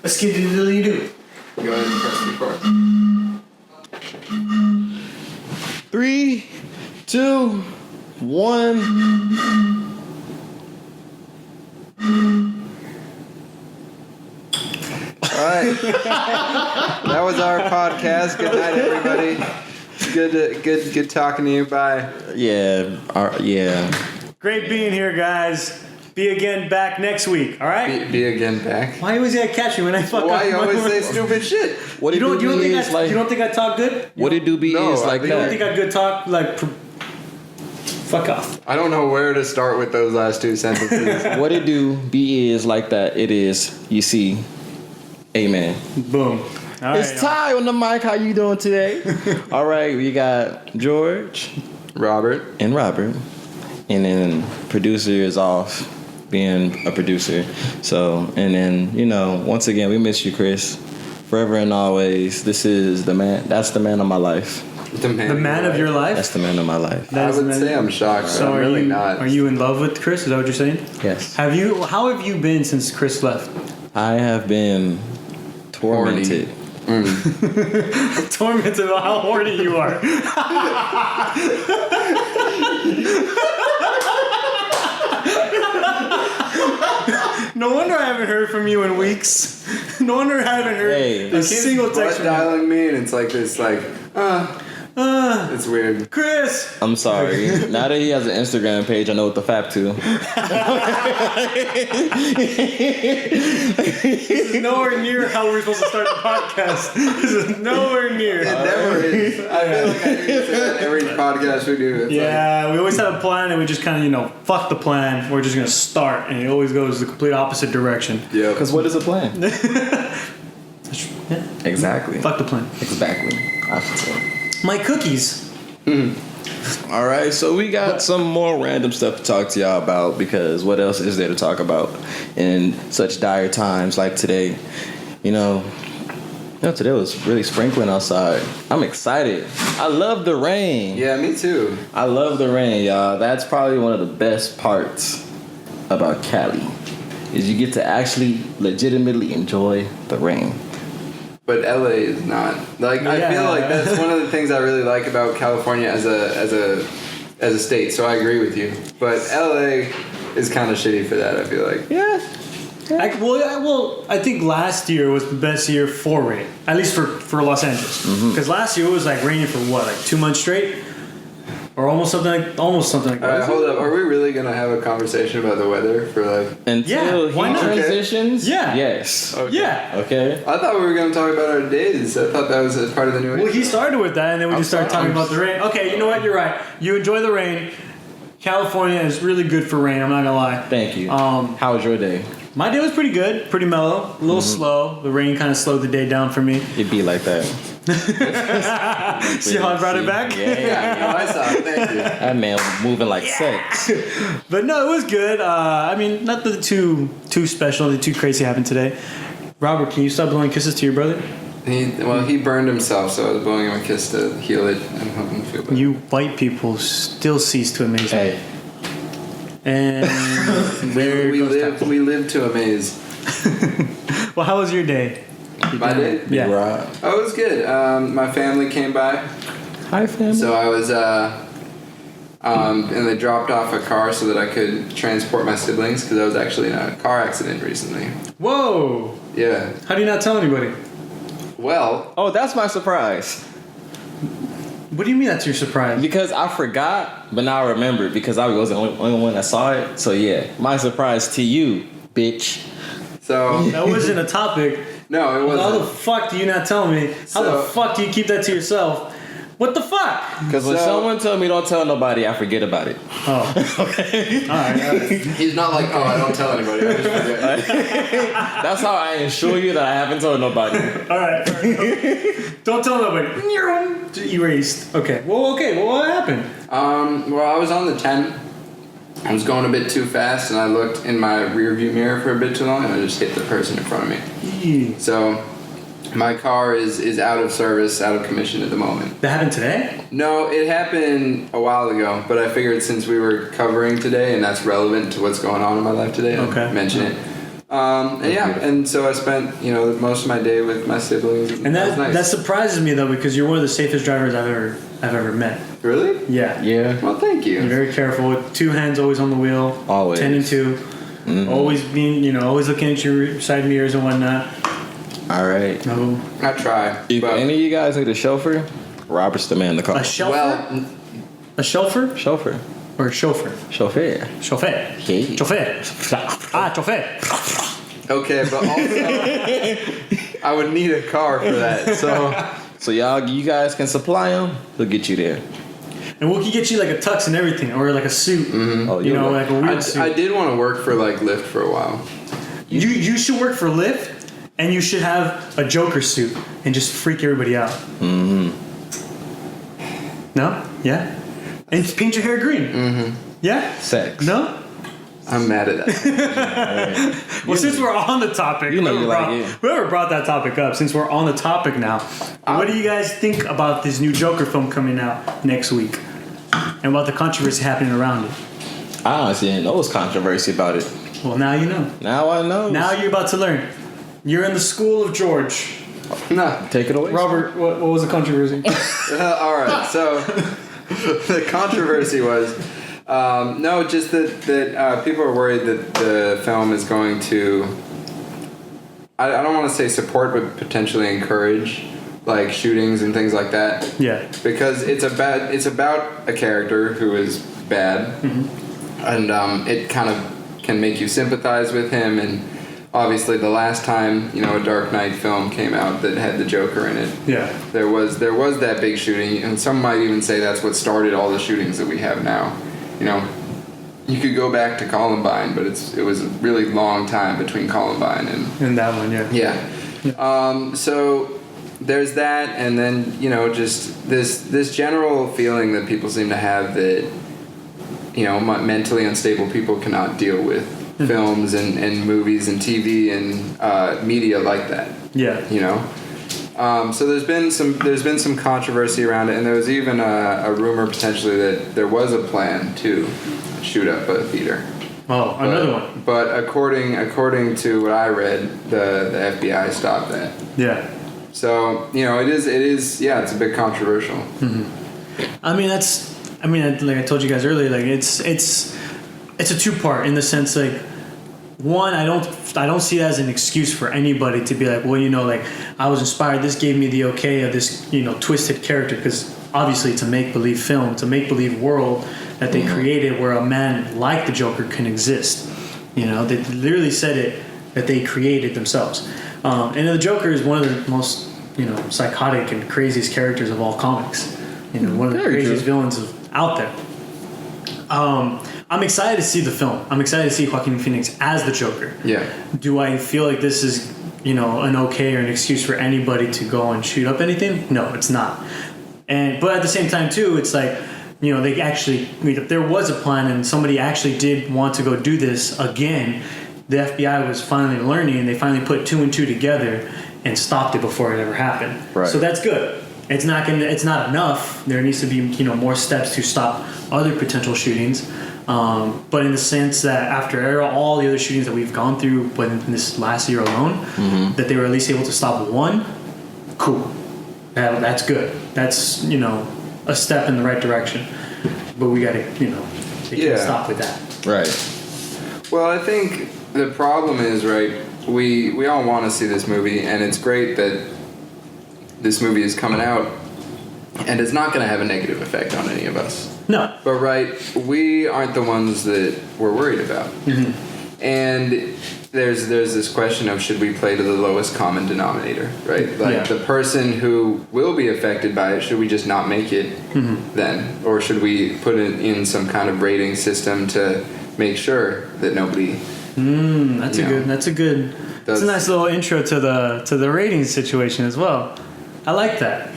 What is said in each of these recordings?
Let's get it till you do. Go ahead and press record. 3, 2, 1. All right. That was our podcast. Good night, everybody. Good talking to you. Bye. Yeah. Great being here, guys. Be again back next week. All right. Be again back. Why always gotta catch me when I fuck up? Why you always say stupid shit? What You don't think I talk good? What did do be No, is like You don't that. think I good talk like? Fuck off. I don't know where to start with those last two sentences. What it do be is like that. It is. You see. Amen. Boom. All right, It's Ty on the mic. How you doing today? All right, we got George, Robert. and Robert, and then producer is off being a producer. So, and then once again, we miss you, Chris, forever and always. This is the man. That's the man of my life. The man of your life. That's the man of my life. That I is the would man- say I'm shocked, but I'm really not. Are you in love with Chris? Is that what you're saying? Yes, How have you been since Chris left? I have been tormented. Tormented about how horny you are. No wonder I haven't heard from you in weeks. No wonder I haven't heard a single text from you. dialing me, and it's like this, it's weird. Chris! I'm sorry. Now that he has an Instagram page, I know what to fap to. This is nowhere near how we're supposed to start the podcast. This is nowhere near. It never is. I feel like I need to say that every podcast we do. It's We always have a plan and we just kind of, fuck the plan. We're just going to start. And it always goes the complete opposite direction. Yeah. Because what is a plan? Yeah. Exactly. Fuck the plan. Exactly. I should say. My cookies. All right, so we got some more random stuff to talk to y'all about because what else is there to talk about in such dire times like today? Today was really sprinkling outside. I'm excited. I love the rain. Yeah, me too. I love the rain, y'all. That's probably one of the best parts about Cali is you get to actually legitimately enjoy the rain. But LA is not. I feel like that's one of the things I really like about California as a state. So I agree with you. But LA is kind of shitty for that, I feel like. Yeah. I think last year was the best year for rain, at least for Los Angeles. Because last year it was raining for 2 months straight, or almost something like that. All right, hold up. Are we really gonna have a conversation about the weather for Until why he not? transitions? Yeah. Yes. Okay. Yeah. Okay. I thought we were gonna talk about our days. I thought that was a part of the new. Well, he started with that, and then we just started talking sorry. about the rain. Okay, you know what? You're right. You enjoy the rain. California is really good for rain. I'm not gonna lie. Thank you. How was your day? My day was pretty good, pretty mellow, a little slow. The rain kind of slowed the day down for me. It'd be like that. See how I brought it back? Yeah, no, I saw it. Thank you. That man was moving like sex. But no, it was good. Nothing too special, nothing too crazy happened today. Robert, can you stop blowing kisses to your brother? He burned himself, so I was blowing him a kiss to heal it and help him feel better. You white people still cease to amaze me. Hey. And we live to amaze. Well, how was your day? My day? Yeah. Right. Oh, it was good. My family came by, Hi, family. so I was and they dropped off a car so that I could transport my siblings because I was actually in a car accident recently. Whoa! Yeah. How do you not tell anybody? Well, Oh, that's my surprise. What do you mean that's your surprise? Because I forgot, but now I remembered because I was the only one that saw it. So yeah, my surprise to you, bitch. so That wasn't a topic. no, it How the wasn't. fuck do you not tell me? How the So- fuck do you keep that to yourself? What the fuck? Because when So- someone tell me don't tell nobody, I forget about it. Oh. Okay. All right. He's not like, oh, I don't tell anybody. I just forget. That's how I assure you that I haven't told nobody. All right. Don't tell nobody. Erased. Okay. Well, what happened? Well, I was on the 10. I was going a bit too fast, and I looked in my rear view mirror for a bit too long, and I just hit the person in front of me. Eee. So my car is out of service, out of commission at the moment. That happened today? No, it happened a while ago, but I figured since we were covering today, and that's relevant to what's going on in my life today, Okay. I'd mention it. And so I spent most of my day with my siblings, And that was nice. that surprises me though, because you're one of the safest drivers I've ever met. Really? Yeah. Yeah. Well, thank you. You're very careful with 2 hands always on the wheel. Always. 10 and 2. Always being, always looking at your side mirrors and whatnot. All right. No. I try. If but any of you guys need a chauffeur, Robert's the man to call. A chauffeur? well, A chauffeur? Chauffeur. Or a chauffeur? Chauffeur. Chauffeur. Hey. Chauffeur. Chauffeur. okay, but also I would need a car for that. So you guys can supply him. He'll get you there. And we could get you like a tux and everything, or like a suit. Oh, Like a weird suit. I did want to work for like Lyft for a while. You should work for Lyft, and you should have a Joker suit and just freak everybody out. No? Yeah? And just paint your hair green. Yeah? Sex. No? I'm mad at that. Well, since we're on the topic, whoever brought that topic up, since we're on the topic now, what do you guys think about this new Joker film coming out next week? And about the controversy happening around it? I honestly didn't know there was controversy about it. Well, now you know. Now I know. Now you're about to learn. You're in the school of George. No. Take it away. Robert, what was the controversy? All right, so the controversy was just that people are worried that the film is going to I don't want to say support, but potentially encourage like shootings and things like that. Yeah. Because it's about a character who is bad, and it kind of can make you sympathize with him. And obviously, the last time a Dark Knight film came out that had the Joker in it, there was that big shooting, and some might even say that's what started all the shootings that we have now. You could go back to Columbine, but it was a really long time between Columbine and that one, yeah. So there's that, and then just this general feeling that people seem to have that mentally unstable people cannot deal with films and movies and TV and media like that. Yeah. So there's been some controversy around it, and there was even a rumor potentially that there was a plan to shoot up a theater. Oh, another one. But according to what I read, the FBI stopped that. Yeah. So it is it's a bit controversial. I mean, like I told you guys earlier, like it's a 2-part in the sense like, one, I don't see it as an excuse for anybody to be like, well, like I was inspired. This gave me the okay of this twisted character, because obviously it's a make-believe film, it's a make-believe world that they created where a man like the Joker can exist. They literally said it that they created themselves. And the Joker is one of the most psychotic and craziest characters of all comics. One of the craziest villains out there. I'm excited to see the film. I'm excited to see Joaquin Phoenix as the Joker. Yeah. Do I feel like this is, an okay or an excuse for anybody to go and shoot up anything? No, it's not. But at the same time too, it's like, they actually, if there was a plan and somebody actually did want to go do this again, the FBI was finally learning, and they finally put 2 and 2 together and stopped it before it ever happened. Right. So that's good. It's not enough. There needs to be more steps to stop other potential shootings. But in the sense that after all the other shootings that we've gone through, but in this last year alone, that they were at least able to stop one, cool. That's good. That's a step in the right direction. But we got to they can't stop with that. Right. Well, I think the problem is, right, we all want to see this movie, and it's great that this movie is coming out, and it's not going to have a negative effect on any of us. No. But, right, we aren't the ones that we're worried about. And there's this question of, should we play to the lowest common denominator, right? Like, the person who will be affected by it, should we just not make it then? Or should we put it in some kind of rating system to make sure that nobody... That's a nice little intro to the ratings situation as well. I like that.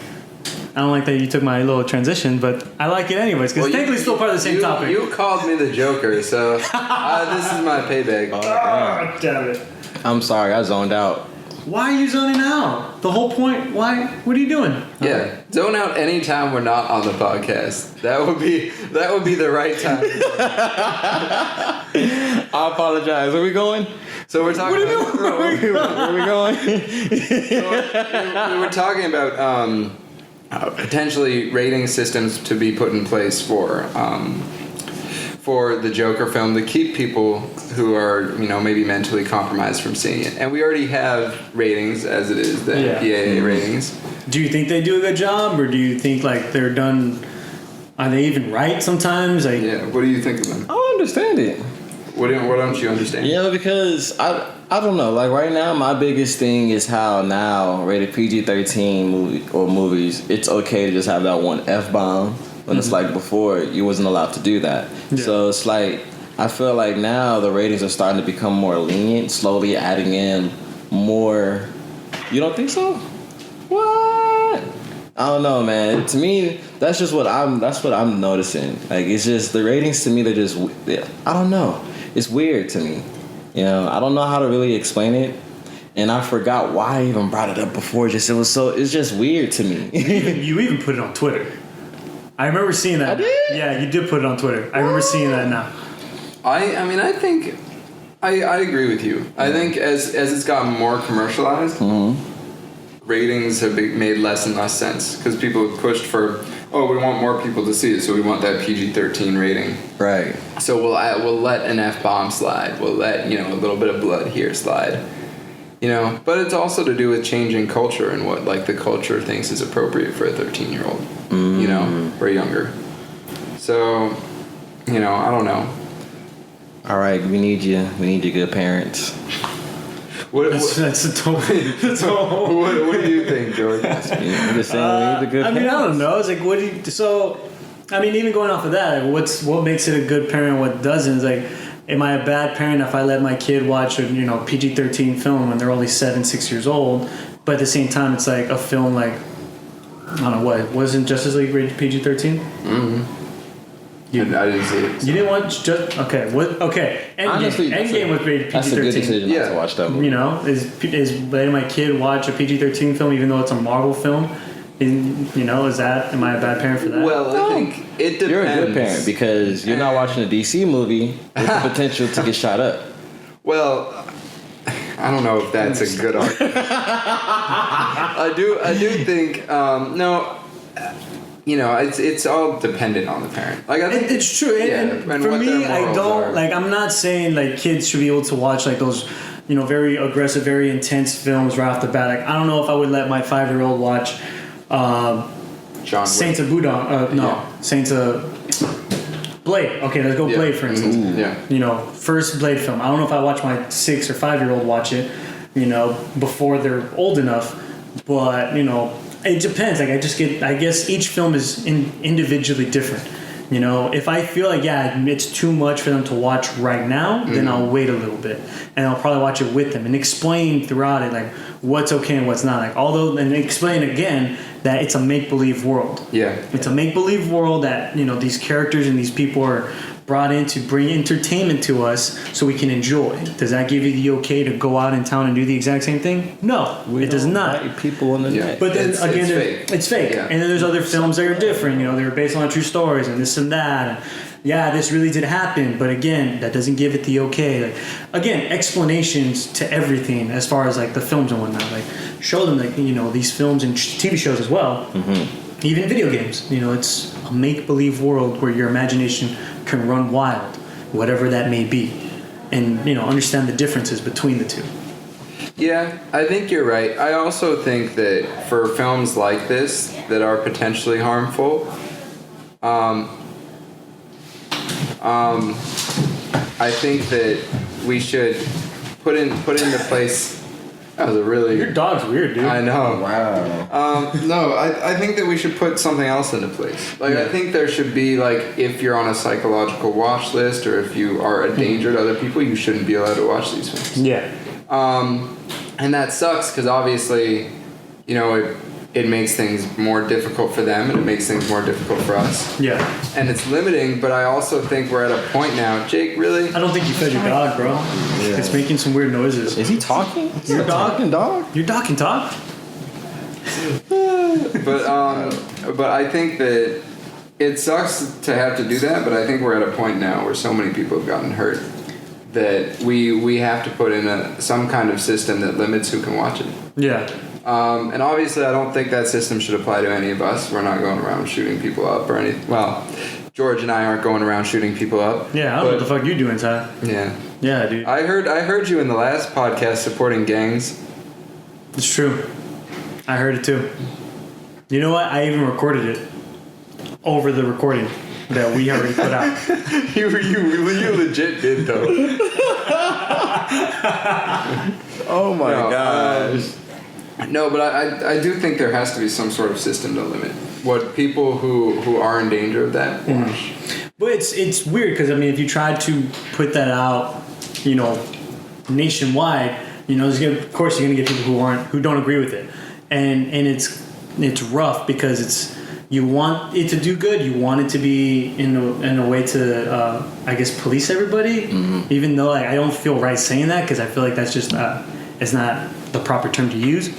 I don't like that you took my little transition, but I like it anyways, because technically it's still part of the same topic. You called me the Joker, so this is my payback. Oh, damn it. I'm sorry, I zoned out. Why are you zoning out? The whole point, why? What are you doing? Yeah, zone out anytime we're not on the podcast. That would be the right time. I apologize. Where we going? So we're talking. What are you doing? Where we going? We were talking about potentially rating systems to be put in place for the Joker film to keep people who are, maybe mentally compromised from seeing it. And we already have ratings as it is, the MPAA ratings. Do you think they do a good job, or do you think like they're done? Are they even right sometimes? Like, yeah. What do you think of them? I don't understand it. What don't you understand? Yeah, because I don't know. Like right now, my biggest thing is how now rated PG-13 movies, it's okay to just have that one F-bomb. When it's like before, you wasn't allowed to do that. Yeah. So it's like, I feel like now the ratings are starting to become more lenient, slowly adding in more. You don't think so? What? I don't know, man. To me, that's what I'm noticing. Like, it's just, the ratings to me, they're just, I don't know. It's weird to me. I don't know how to really explain it. And I forgot why I even brought it up before. It's just weird to me. You even put it on Twitter. I remember seeing that. I did? Yeah, you did put it on Twitter. I remember seeing that now. I think I agree with you. I think as it's gotten more commercialized, ratings have made less and less sense because people have pushed for, we want more people to see it, so we want that PG-13 rating. Right. So we'll let an F-bomb slide. We'll let a little bit of blood here slide. But it's also to do with changing culture and what like the culture thinks is appropriate for a 13-year-old, or younger. So, I don't know. All right, we need you. We need you, good parents. That's a total. What do you think, Jorge? I'm just saying, we need the good parents. I don't know. It's like, what do you? So, even going off of that, like, what makes it a good parent? What doesn't? Is like, am I a bad parent if I let my kid watch a PG-13 film when they're only 6 years old? But at the same time, it's like a film like, I don't know what, wasn't Justice League rated PG-13? Mm-hmm. I didn't see it. So. You didn't watch just okay. What okay? Endgame was rated PG-13. That's a good decision not to watch that movie. Is letting my kid watch a PG-13 film even though it's a Marvel film? Am I a bad parent for that? Well, I think it depends. You're a good parent because you're not watching a DC movie with the potential to get shot up. Well, I don't know if that's a good argument. I do think no. It's all dependent on the parent. Like I think it's true. And for me, I don't like. I'm not saying like kids should be able to watch like those, very aggressive, very intense films right off the bat. Like I don't know if I would let my 5-year-old watch Saints of Budon. Saints of Blade. Okay, let's go Blade for instance. Yeah. First Blade film. I don't know if I watch my 6 or 5-year-old watch it. Before they're old enough, but it depends. Like I guess each film is individually different. If I feel like it's too much for them to watch right now, then I'll wait a little bit and I'll probably watch it with them and explain throughout it like what's okay and what's not. Like and explain again that it's a make-believe world. Yeah, it's a make-believe world that these characters and these people are brought in to bring entertainment to us so we can enjoy. Does that give you the okay to go out in town and do the exact same thing? No, it does not. People on the net. But then it's fake. Yeah. And then there's other films that are different. They're based on true stories and this and that. And this really did happen. But again, that doesn't give it the okay. Like again, explanations to everything as far as like the films and whatnot. Like show them like these films and TV shows as well. Mm-hmm. Even video games. It's a make-believe world where your imagination can run wild, whatever that may be, and understand the differences between the two. Yeah, I think you're right. I also think that for films like this that are potentially harmful, I think that we should put into place. That was a really... Your dog's weird, dude. I know. Wow. No, I think that we should put something else into place. Like, I think there should be, like, if you're on a psychological watch list or if you are a danger to other people, you shouldn't be allowed to watch these films. Yeah. And that sucks because obviously, it makes things more difficult for them and it makes things more difficult for us. Yeah. And it's limiting, but I also think we're at a point now. Jake, really? I don't think you fed your dog, bro. Yeah. It's making some weird noises. Is he talking? Your dog? Dog? Your dog can talk? But I think that it sucks to have to do that, but I think we're at a point now where so many people have gotten hurt that we have to put in some kind of system that limits who can watch it. Yeah. And obviously, I don't think that system should apply to any of us. We're not going around shooting people up or anything. Well, George and I aren't going around shooting people up. Yeah, I don't know what the fuck you doing, Ty. Yeah. Yeah, dude. I heard you in the last podcast supporting gangs. It's true. I heard it too. You know what? I even recorded it over the recording that we already put out. you legit did though. Oh my gosh. No, but I do think there has to be some sort of system to limit what people who are in danger of that watch. But it's weird because, I mean, if you try to put that out, you know, nationwide, you know, of course you're gonna get people who don't agree with it, and it's rough because you want it to do good, you want it to be in a way to I guess police everybody, even though I don't feel right saying that because I feel like that's just it's not the proper term to use.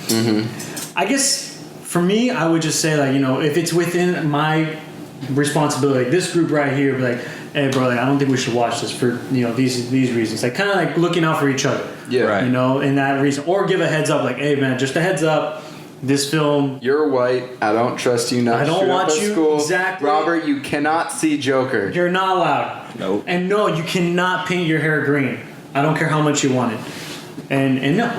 I guess for me, I would just say, like, you know, if it's within my responsibility, like this group right here, be like, hey bro, like, I don't think we should watch this for, you know, these reasons, like kind of like looking out for each other. Yeah, right. You know, in that reason, or give a heads up, like, hey man, just a heads up, this film, you're white, I don't trust you not. I don't want you school. exactly. Robert, you cannot see Joker. You're not allowed. Nope. And no, you cannot paint your hair green. I don't care how much you want it. And no.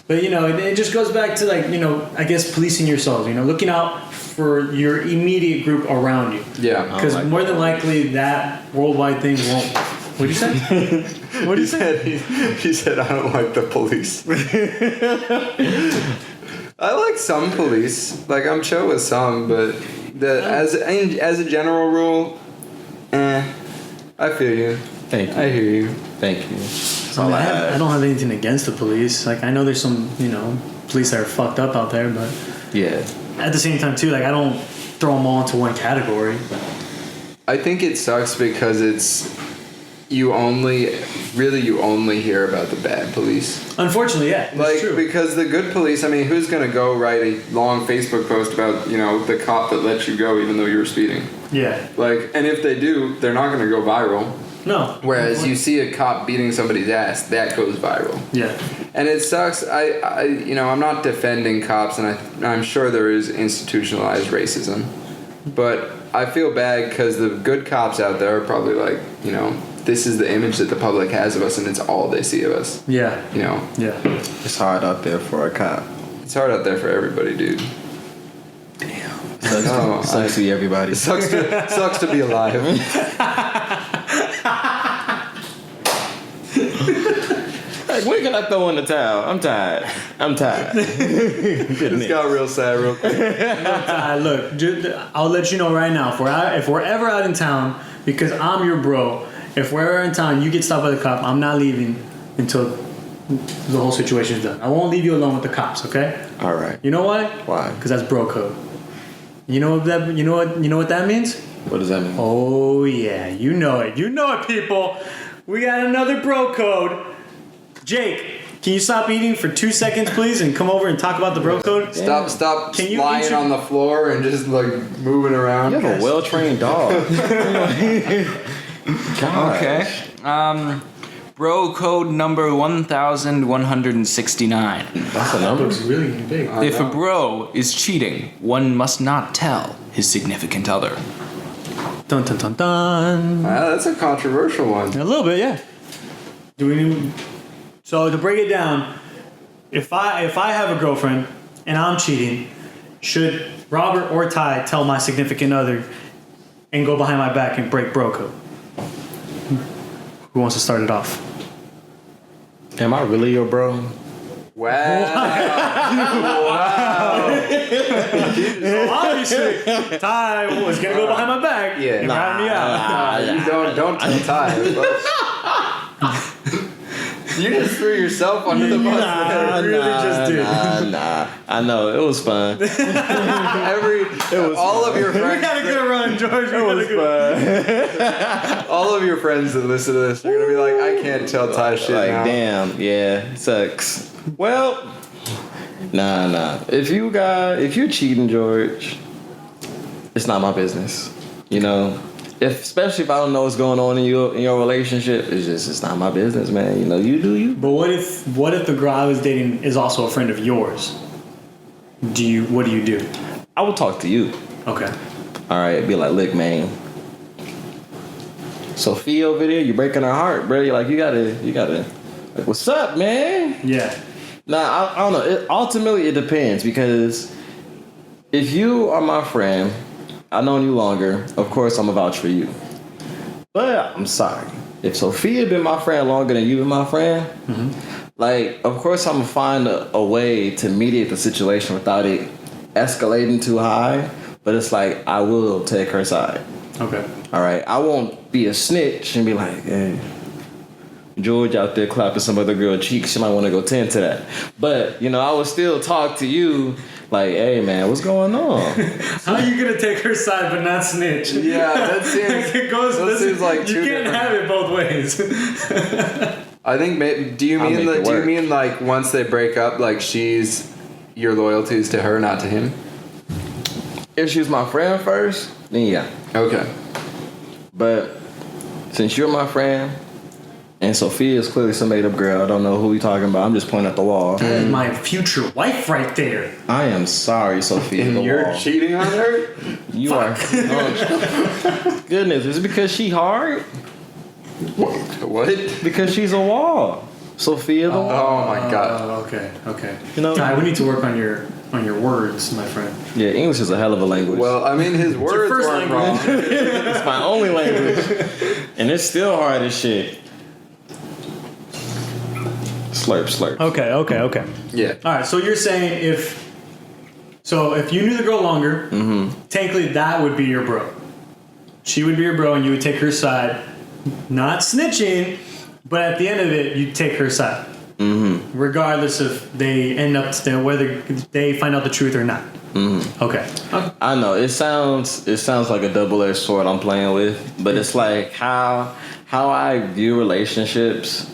But, you know, it just goes back to, like, you know, I guess policing yourselves, you know, looking out for your immediate group around you. Yeah. Because more than likely that worldwide thing won't. What'd you say? What did you say? He said, I don't like the police. I like some police. Like, I'm chill with some, but as a general rule, I feel you. Thank you. I hear you. Thank you. I don't have anything against the police. Like, I know there's some, you know, police that are fucked up out there, but Yeah. at the same time too, like, I don't throw them all into one category. I think it sucks because you only hear about the bad police. Unfortunately, yeah, that's Like, true. because the good police, I mean, who's gonna go write a long Facebook post about, you know, the cop that let you go even though you were speeding? Yeah. Like, and if they do, they're not gonna go viral. No. Whereas you see a cop beating somebody's ass, that goes viral. Yeah. And it sucks. I you know, I'm not defending cops, and I'm sure there is institutionalized racism, but I feel bad because the good cops out there are probably like, you know, this is the image that the public has of us, and it's all they see of us. Yeah. You know. Yeah. It's hard out there for a cop. It's hard out there for everybody, dude. Sucks to be everybody. It sucks to be alive. Like, when can I throw in the towel? I'm tired. It got real sad real quick. Look, I'll let you know right now. If we're ever out in town, because I'm your bro, if we're ever in town, you get stopped by the cop, I'm not leaving until the whole situation's done. I won't leave you alone with the cops, okay? All right. You know why? Why? Because that's bro code. You know what that means? What does that mean? Oh yeah, you know it. You know it, people. We got another bro code. Jake, can you stop eating for 2 seconds, please, and come over and talk about the bro code? Stop Can you lying on the floor and just like moving around. You have a well-trained dog. Okay. Bro code number 1169. That's a number. Looks really big. If a bro is cheating, one must not tell his significant other. Dun dun dun dun. That's a controversial one. A little bit, yeah. So to break it down, if I have a girlfriend and I'm cheating, should Robert or Ty tell my significant other and go behind my back and break bro code? Who wants to start it off? Am I really your bro? Wow. Obviously, Ty was gonna go behind my back and rat me out. You don't tell Ty. You just threw yourself under the bus. I really just did. Nah. I know it was fun. All of your We friends. got a good run, George. It was fun. All of your friends that listen to this are gonna be like, I can't tell Ty shit Like, now. damn, yeah, sucks. Well, nah. If you're cheating, George, it's not my business. You know, especially if I don't know what's going on in your relationship, it's not my business, man. You know, you do you. But what if the girl I was dating is also a friend of yours? What do you do? I would talk to you. Okay. All right, be like, look, man. Sophia over there, you breaking her heart, bro. You're like, you gotta. Like, what's up, man? Yeah. Nah, I don't know. Ultimately, it depends because if you are my friend, I've known you longer. Of course, I'm gonna vouch for you. But I'm sorry. If Sophia been my friend longer than you been my friend, like, of course, I'm gonna find a way to mediate the situation without it escalating too high. But it's like I will take her side. Okay. All right. I won't be a snitch and be like, hey, George out there clapping some other girl cheeks. She might want to go tend to that. But, you know, I would still talk to you like, hey, man, what's going on? How are you going to take her side but not snitch? Yeah, that seems like you can't have it both ways. I think, do you mean like once they break up, like your loyalty is to her, not to him? If she was my friend first, then yeah. Okay. But since you're my friend, and Sophia is clearly some made up girl, I don't know who we talking about. I'm just pointing at the wall. That is my future wife right there. I am sorry, Sophia. And you're cheating on her? You are. Oh, goodness, is it because she hard? What? Because she's a wall. Sophia the wall. Oh my God. Okay. You know, Ty, we need to work on your words, my friend. yeah, English is a hell of a language. Well, I mean, his words first weren't wrong. It's my only language, and it's still hard as shit. Slurp. Okay. Yeah. All right. So you're saying if you knew the girl longer, technically that would be your bro. She would be your bro, and you would take her side, not snitching, but at the end of it, you'd take her side, regardless if they end up whether they find out the truth or not. Okay. I know it sounds like a double-edged sword I'm playing with, but it's like how I view relationships.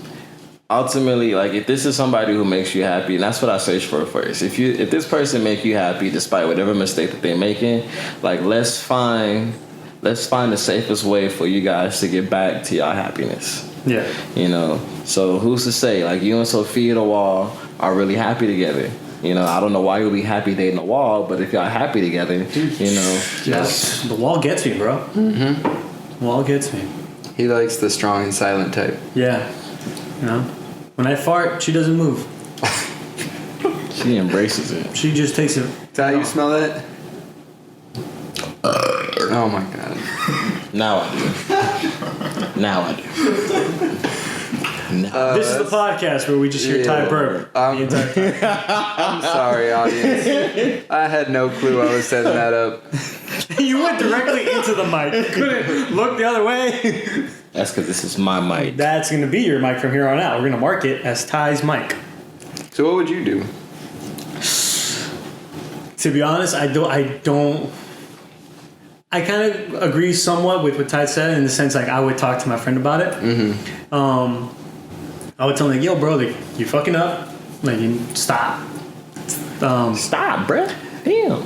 Ultimately, like if this is somebody who makes you happy, and that's what I search for first. If this person make you happy despite whatever mistake that they're making, like let's find the safest way for you guys to get back to your happiness. Yeah. You know, so who's to say? Like you and Sophia the Wall are really happy together. You know, I don't know why you'll be happy dating the Wall, but if y'all happy together, you know, the Wall gets me, bro. Wall gets me. He likes the strong and silent type. Yeah. You know, when I fart, she doesn't move. she embraces it. She just takes it. Ty, you smell that? Oh my God. Now I do. This is the podcast where we just hear Ty burp the entire time. I'm sorry, audience. I had no clue I was setting that up. You went directly into the mic. You couldn't look the other way. That's because this is my mic. That's going to be your mic from here on out. We're going to mark it as Ty's mic. So what would you do? To be honest, I kind of agree somewhat with what Ty said in the sense like I would talk to my friend about it. I would tell him like, yo, bro, like you fucking up. Like you stop. Stop, bruh. Damn.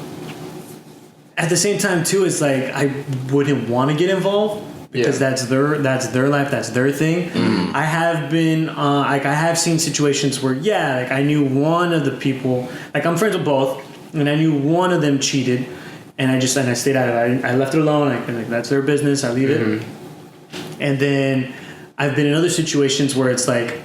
At the same time, too, it's like I wouldn't want to get involved because that's their life, that's their thing. I have been I have seen situations where like I knew one of the people, like I'm friends with both, and I knew one of them cheated, and I stayed out of it. I left it alone. Like that's their business. I leave it. And then I've been in other situations where it's like,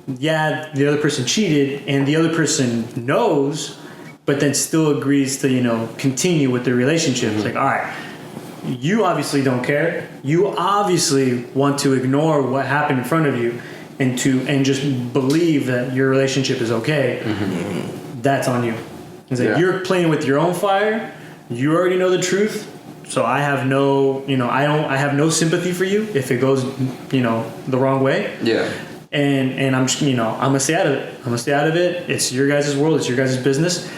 the other person cheated, and the other person knows, but then still agrees to, continue with the relationship. It's like, all right, you obviously don't care. You obviously want to ignore what happened in front of you and just believe that your relationship is okay. That's on you. It's like you're playing with your own fire. You already know the truth. So I have no, I have no sympathy for you if it goes, the wrong way. Yeah. And I'm just, I'm gonna stay out of it. It's your guys' world. It's your guys' business.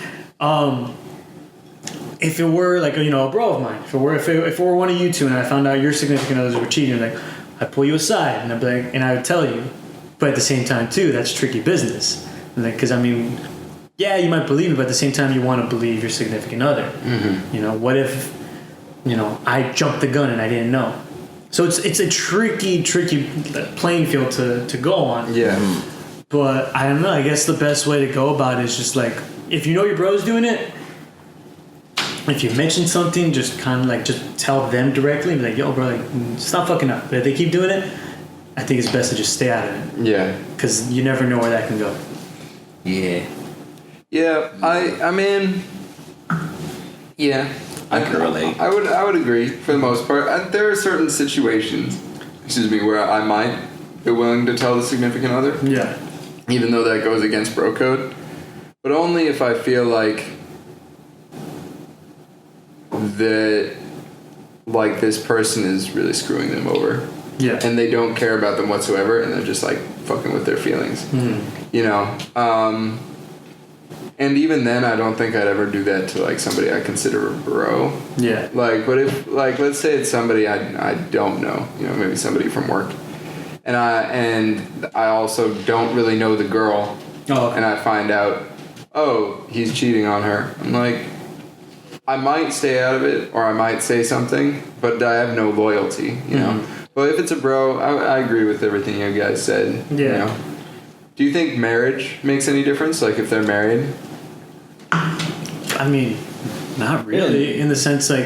If it were like a bro of mine, if it were one of you two, and I found out your significant others were cheating, like I'd pull you aside and I'd be like, and I would tell you, but at the same time too, that's tricky business. Like, because you might believe me, but at the same time, you want to believe your significant other. What if, I jumped the gun and I didn't know? So it's a tricky playing field to go on. Yeah. But I don't know. I guess the best way to go about it is just like, if you know your bro's doing it, if you mention something, just kind of like just tell them directly, be like, yo, bro, like, stop fucking up. But if they keep doing it, I think it's best to just stay out of it. Yeah. Because you never know where that can go. Yeah. Yeah. I mean, yeah. I can relate. I would agree for the most part. There are certain situations, where I might be willing to tell the significant other. Yeah. Even though that goes against bro code. But only if I feel like that, like, this person is really screwing them over. Yeah. And they don't care about them whatsoever, and they're just like fucking with their feelings. You know? And even then, I don't think I'd ever do that to like somebody I consider a bro. Yeah. Like, but if, like, let's say it's somebody I don't know, you know, maybe somebody from work, and I also don't really know the girl, and I find out, oh, he's cheating on her. I'm like, I might stay out of it, or I might say something, but I have no loyalty, you know. But if it's a bro, I agree with everything you guys said. Yeah. You know? Do you think marriage makes any difference? Like, if they're married? I mean, not really, in the sense, like,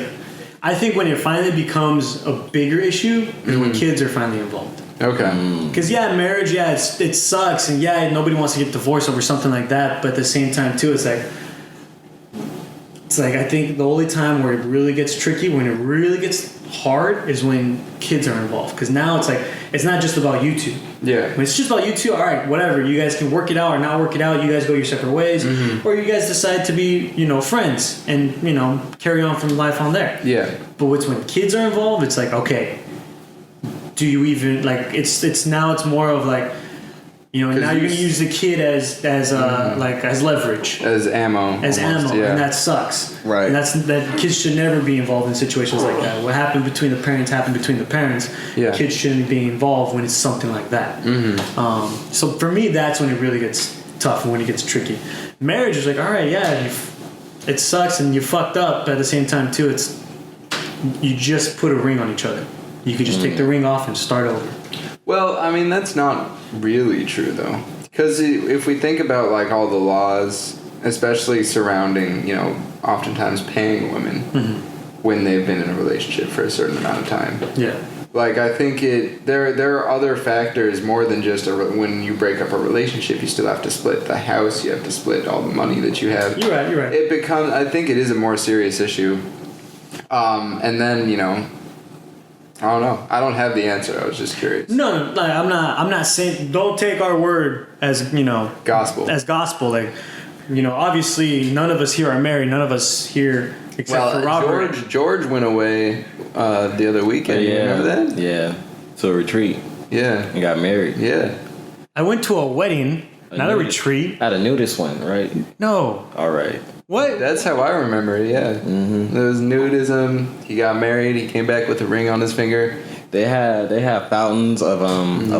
I think when it finally becomes a bigger issue is when kids are finally involved. Okay. Because, yeah, marriage, yeah, it sucks, and yeah, nobody wants to get divorced over something like that, but at the same time, too, it's like, I think the only time where it really gets tricky, when it really gets hard, is when kids are involved. Because now it's like, it's not just about you two. Yeah. When it's just about you two, all right, whatever. You guys can work it out or not work it out. You guys go your separate ways. Or you guys decide to be, you know, friends and, you know, carry on from life on there. Yeah. But it's when kids are involved, it's like, okay, do you even, like, it's more of like, you know, and now you're going to use the kid as leverage. As ammo. As almost, ammo, yeah. and that sucks. Right. And that kids should never be involved in situations like that. What happened between the parents happened between the parents. Yeah. Kids shouldn't be involved when it's something like that. So for me, that's when it really gets tough and when it gets tricky. Marriage is like, all right, yeah, it sucks and you fucked up, but at the same time too, it's you just put a ring on each other. You could just take the ring off and start over. Well, I mean, that's not really true, though. Because if we think about, like, all the laws, especially surrounding, you know, oftentimes paying women when they've been in a relationship for a certain amount of time. Yeah. Like, I think there are other factors more than just when you break up a relationship, you still have to split the house, you have to split all the money that you have. You're right. I think it is a more serious issue. And then, you know, I don't know. I don't have the answer. I was just curious. No, I'm not saying, don't take our word as, you know, gospel. As gospel. Like, you know, obviously none of us here are married. None of us here, except for Robert. George went away the other weekend. Yeah. You remember that? Yeah. To a retreat. Yeah. And got married. Yeah. I went to a wedding, not a retreat. At a nudist one, right? No. All right. What? That's how I remember it, yeah. There was nudism. He got married. He came back with a ring on his finger. They have fountains of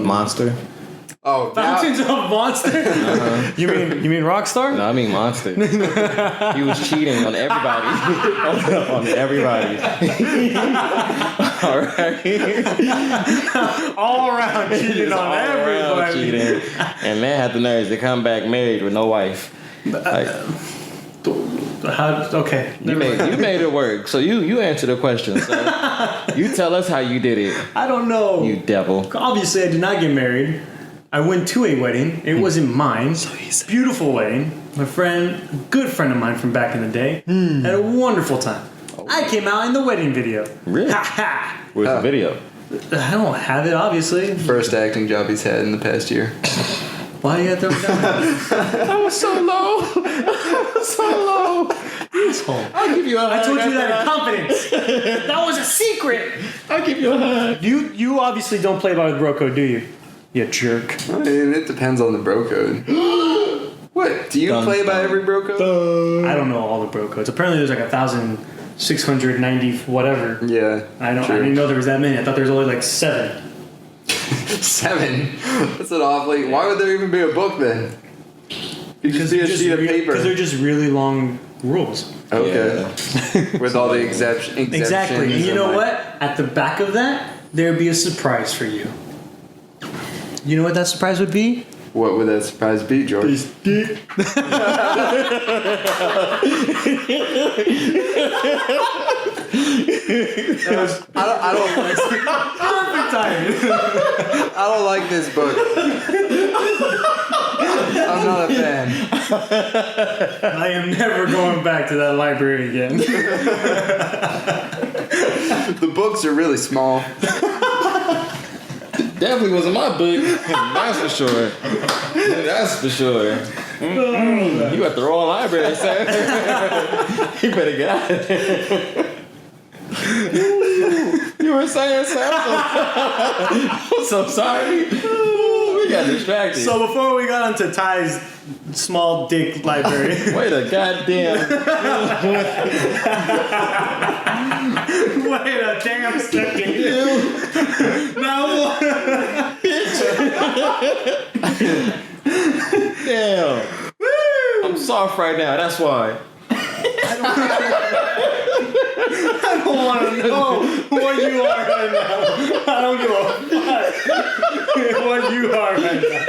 Monster. Oh, Fountains of Monster? You mean Rockstar? No, I mean Monster. He was cheating on everybody. on everybody. All right. All around cheating on everybody. Cheating. And man had the nerves to come back married with no wife. Like, Okay. you made it work. So you answer the question. So you tell us how you did it. I don't know. You devil. Obviously, I did not get married. I went to a wedding. It wasn't mine. Beautiful wedding. My friend, good friend of mine from back in the day, had a wonderful time. I came out in the wedding video. Really? Ha ha. Where's the video? I don't have it, obviously. First acting job he's had in the past year. Why do you have to throw it down? I was so low. Asshole. I'll give you a hug. I told you that in confidence. That was a secret. I'll give you a hug. You obviously don't play by the bro code, do you? You jerk. I mean, it depends on the bro code. What? Do you play by every bro code? I don't know all the bro codes. Apparently there's like 1,690 whatever. Yeah. I didn't know there was that many. I thought there was only like 7. 7? That's an awfully... Why would there even be a book then? You just see a sheet of paper. Because they're just really long rules. Okay. With all the exceptions. Exactly. And you know what? At the back of that there'd be a surprise for you. You know what that surprise would be? What would that surprise be, George? This dick. I don't Perfect timing. I don't like this book. I'm not a fan. I am never going back to that library again. The books are really small. Definitely wasn't my book. That's for sure. That's for sure. You at the wrong library, sir. You better get out of there. You were saying something. I'm so sorry. We got distracted. So before we got onto Ty's small dick library. Wait a goddamn. Wait a damn second. No. Damn. I'm soft right now. That's why. I don't want to know what you are right now. I don't give a fuck what you are right now.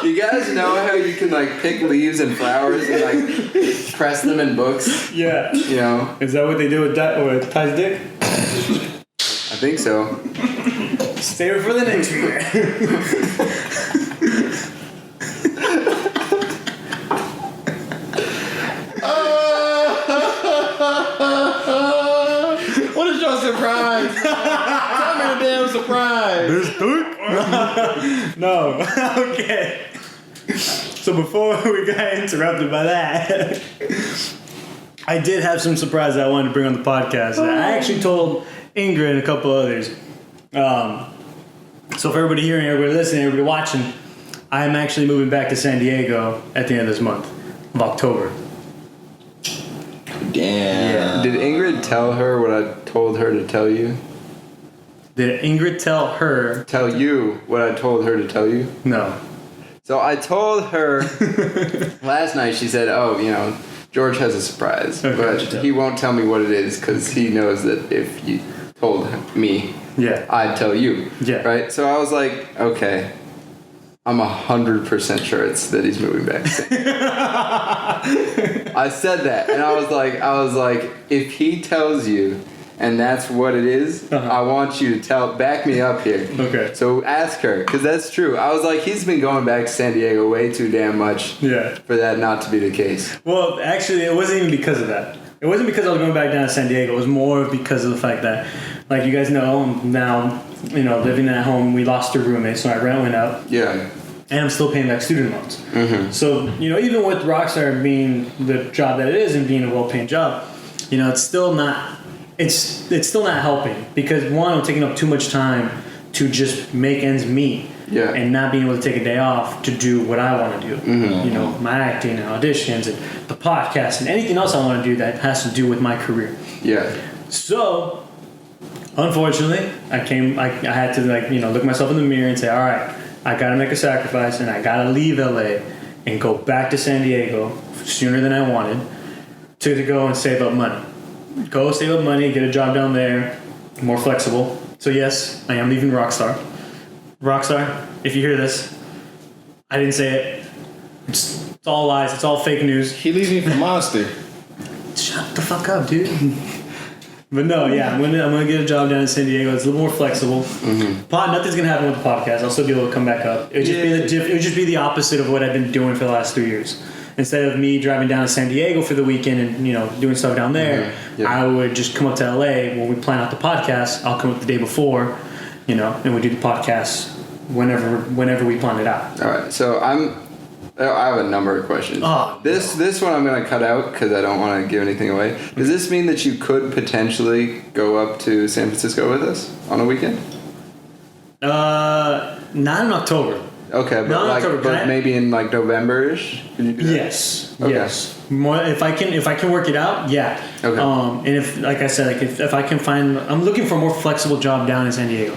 You guys know how you can like pick leaves and flowers and like press them in books? Yeah. You know? Is that what they do with Ty's dick? I think so. Save it for the next year. What is your surprise? Tell me the damn surprise. This dick? No. Okay. So before we got interrupted by that, I did have some surprises I wanted to bring on the podcast. I actually told Ingrid and a couple others. So for everybody hearing, everybody listening, everybody watching, I am actually moving back to San Diego at the end of this month of October. Damn. Did Ingrid tell her what I told her to tell you? Did Ingrid tell her? Tell you what I told her to tell you? No. So I told her last night, she said, oh, you know, George has a surprise, Okay. but he won't tell me what it is because he knows that if you told me, Yeah. I'd tell you. Yeah. Right? So I was like, okay, I'm 100% sure it's that he's moving back. I said that, and I was like, if he tells you, and that's what it is, I want you to back me up here. Okay. So ask her, because that's true. I was like, he's been going back to San Diego way too damn much Yeah. for that not to be the case. Well, actually, it wasn't even because of that. It wasn't because I was going back down to San Diego. It was more because of the fact that, like you guys know, I'm now, living at home. We lost a roommate, so my rent went up. Yeah. And I'm still paying back student loans. Mm-hmm. So, even with Rockstar being the job that it is and being a well-paying job, it's still not helping because, one, I'm taking up too much time to just make ends meet. Yeah. And not being able to take a day off to do what I want to do. Mm-hmm. My acting and auditions and the podcast and anything else I want to do that has to do with my career. Yeah. So, unfortunately, I had to look myself in the mirror and say, all right, I got to make a sacrifice and I got to leave LA and go back to San Diego sooner than I wanted to go and save up money. Go save up money, get a job down there, more flexible. So yes, I am leaving Rockstar. Rockstar, if you hear this, I didn't say it. It's all lies. It's all fake news. He leaves me for Monster. Shut the fuck up, dude. But no, yeah, I'm gonna get a job down in San Diego. It's a little more flexible. Mm-hmm. Nothing's gonna happen with the podcast. I'll still be able to come back up. It would just be the opposite of what I've been doing for the last 3 years. Instead of me driving down to San Diego for the weekend and doing stuff down there, Mm-hmm. Yeah. I would just come up to LA when we plan out the podcast. I'll come up the day before, and we do the podcast whenever we plan it out. All right. So I have a number of questions. Oh, this one I'm going to cut out because I don't want to give anything away. Does this mean that you could potentially go up to San Francisco with us on a weekend? Not in October. Okay, but maybe in like November-ish. Can you do that? Yes. Okay. Yes. More if I can work it out, yeah. Okay. And if, like I said, if I can find, I'm looking for a more flexible job down in San Diego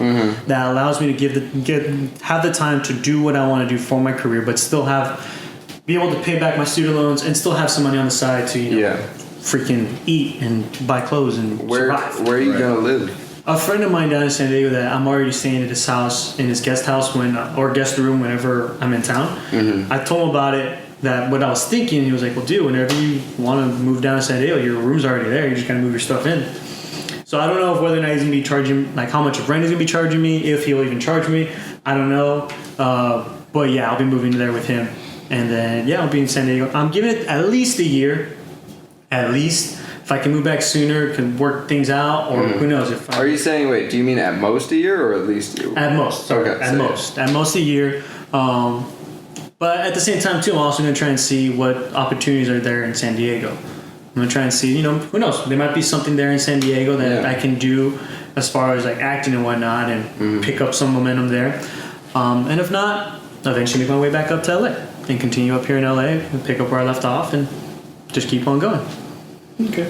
that allows me to have the time to do what I want to do for my career, but still be able to pay back my student loans and still have some money on the side to freaking eat and buy clothes and Where survive. are you gonna live? a friend of mine down in San Diego that I'm already staying at his house, in his guest house or guest room whenever I'm in town. Mm-hmm. I told him about it, that what I was thinking. He was like, well, dude, whenever you want to move down to San Diego, your room's already there. You just got to move your stuff in. So I don't know if whether or not he's going to be charging, like how much of rent he's going to be charging me, if he'll even charge me. I don't know. But yeah, I'll be moving there with him. And then, yeah, I'll be in San Diego. I'm giving it at least a year. At least. If I can move back sooner, can work things out, or who knows. Are you saying, wait, do you mean at most a year or at least? At most. Sorry, okay, at most. At most a year. But at the same time, too, I'm also going to try and see what opportunities are there in San Diego. I'm going to try and see, who knows? There might be something there in San Diego that I can do as far as like acting and whatnot and pick up some momentum there. And if not, eventually make my way back up to LA and continue up here in LA and pick up where I left off and just keep on going. Okay.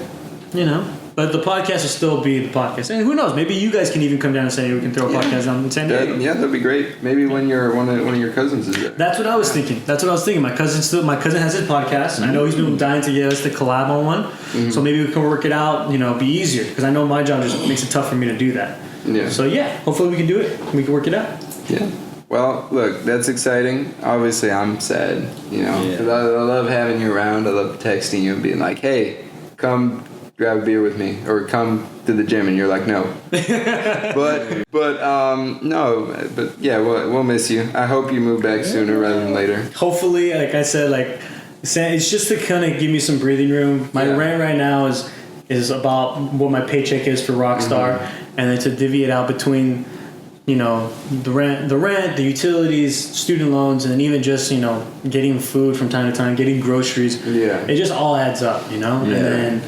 But the podcast will still be the podcast. And who knows? Maybe you guys can even come down and say we can throw a podcast on in San Diego. That'd be great. Maybe when one of your cousins is there. That's what I was thinking. My cousin has his podcast. I know he's been dying to get us to collab on one. So maybe we can work it out, be easier. Because I know my job just makes it tough for me to do that. Yeah. So yeah, hopefully we can do it. We can work it out. Yeah. Well, look, that's exciting. Obviously, I'm sad, because I love having you around. I love texting you and being like, hey, come grab a beer with me, or come to the gym, and you're like, no. But yeah, we'll miss you. I hope you move back sooner rather than later. Hopefully, like I said, it's just to kind of give me some breathing room. My rent right now is about what my paycheck is for Rockstar, and then to divvy it out between the rent, the utilities, student loans, and then even just getting food from time to time, getting groceries. Yeah, it just all adds up, And then,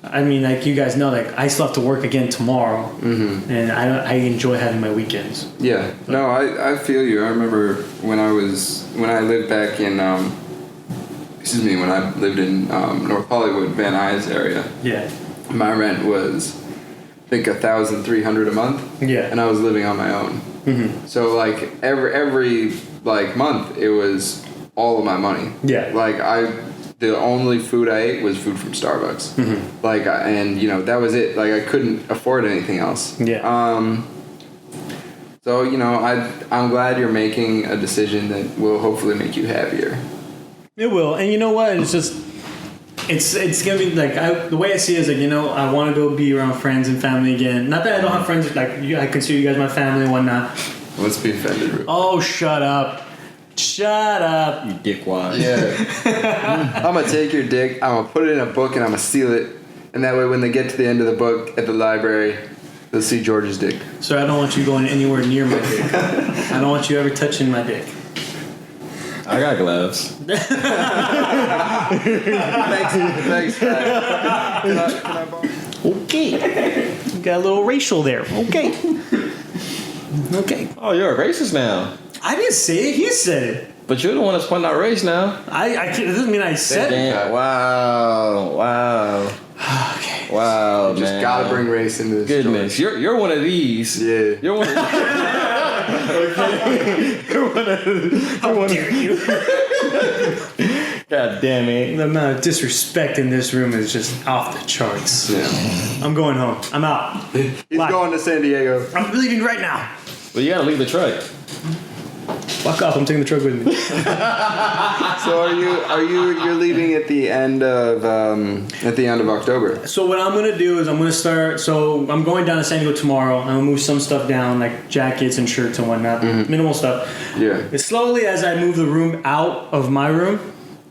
I mean, like you guys know, like I still have to work again tomorrow, and I enjoy having my weekends. Yeah, no, I feel you. I remember when I lived back in when I lived in North Hollywood, Van Nuys area. Yeah, my rent was, I think, $1,300 a month. Yeah, and I was living on my own. So like every month it was all of my money. Yeah, the only food I ate was food from Starbucks. That was it. Like I couldn't afford anything else. Yeah. So I'm glad you're making a decision that will hopefully make you happier. It will, and you know what? It's just. It's gonna be the way I see it is I want to go be around friends and family again. Not that I don't have friends I consider you guys my family and whatnot. Let's be offended. Oh, shut up! Shut up, you dickwad. Yeah. I'm gonna take your dick. I'm gonna put it in a book and I'm gonna seal it, and that way when they get to the end of the book at the library, they'll see George's dick. Sir, I don't want you going anywhere near my dick. I don't want you ever touching my dick. I got gloves. Thanks. Can I borrow? Okay. You got a little racial there. Okay. Okay. Oh, you're a racist now. I didn't say it. He said it. But you're the one that's pointing out race now. I can't. It doesn't mean I said it. Wow. Okay. Wow, you just gotta bring race into this. Goodness, story. You're one of these. Yeah. You're one of Okay. How dare you? God damn it. The amount of disrespect in this room is just off the charts. Yeah. I'm going home. I'm out. He's going to San Diego. I'm leaving right now. Well, you gotta leave the truck. Fuck off! I'm taking the truck with me. So you're leaving at the end of October? So what I'm gonna do is I'm gonna start. So I'm going down to San Diego tomorrow. I'm gonna move some stuff down, like jackets and shirts and whatnot, minimal stuff. Yeah. As slowly as I move the room out of my room,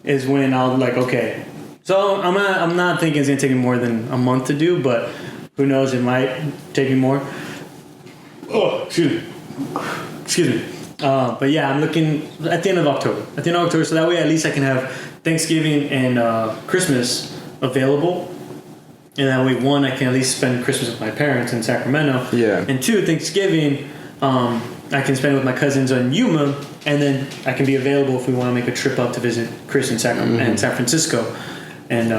is when I'll okay. So I'm not thinking it's gonna take me more than a month to do, but who knows? It might take me more. Oh, excuse me. But yeah, I'm looking at the end of October. So that way at least I can have Thanksgiving and Christmas available. And that way, one, I can at least spend Christmas with my parents in Sacramento. Yeah. And two, Thanksgiving, I can spend it with my cousins in Yuma. And then I can be available if we want to make a trip up to visit Chris in and San Francisco. And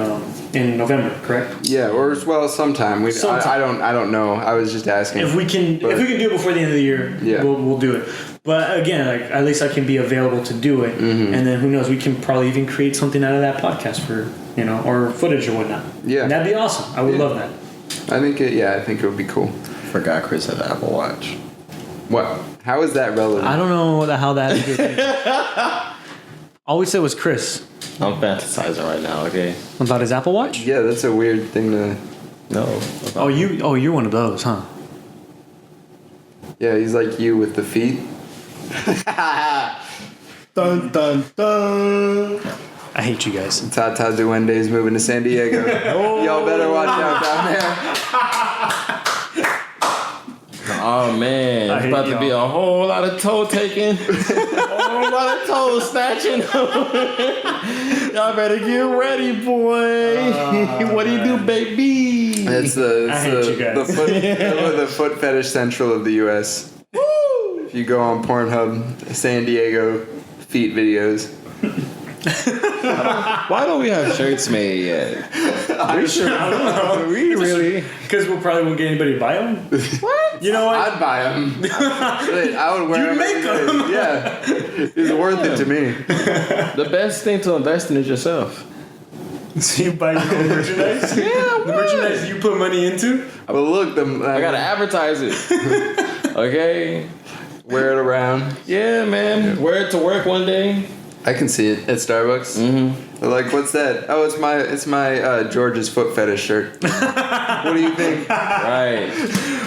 in November, correct? Yeah, or as well sometime. I don't know. I was just asking. If we can do it before the end of the year, we'll do it. But again, at least I can be available to do it, and then who knows? We can probably even create something out of that podcast for or footage or whatnot. Yeah, and that'd be awesome. I would love that. I think it would be cool. Forgot Chris had an Apple Watch. What? How is that relevant? I don't know how that is good. All we said was Chris. I'm fantasizing right now, okay? About his Apple Watch? Yeah, that's a weird thing to. No. You're one of those, huh? Yeah, he's like you with the feet. Dun, dun, dun. I hate you guys. Tata Duende's moving to San Diego. Y'all better watch out down there. Oh man, it's about to be a whole lot of toe taking, a whole lot of toe snatching. Y'all better get ready, boy. What do you do, baby? It's the foot fetish central of the U.S. Woo! If you go on Pornhub, San Diego feet videos. Why don't we have shirts made yet? We should. I don't know. We really. Because we probably won't get anybody to buy them. What? You know what? I'd buy them. I would wear You'd them. make every day. Yeah, it's worth it to me. The best thing to invest in is yourself. So you buy your own merchandise? Yeah, The merchandise you put money into? But look, I gotta advertise it. Okay. wear it around. Yeah, man. Wear it to work one day. I can see it at Starbucks. Mm-hmm. They're like, what's that? Oh, it's my George's foot fetish shirt. What do you think? Right.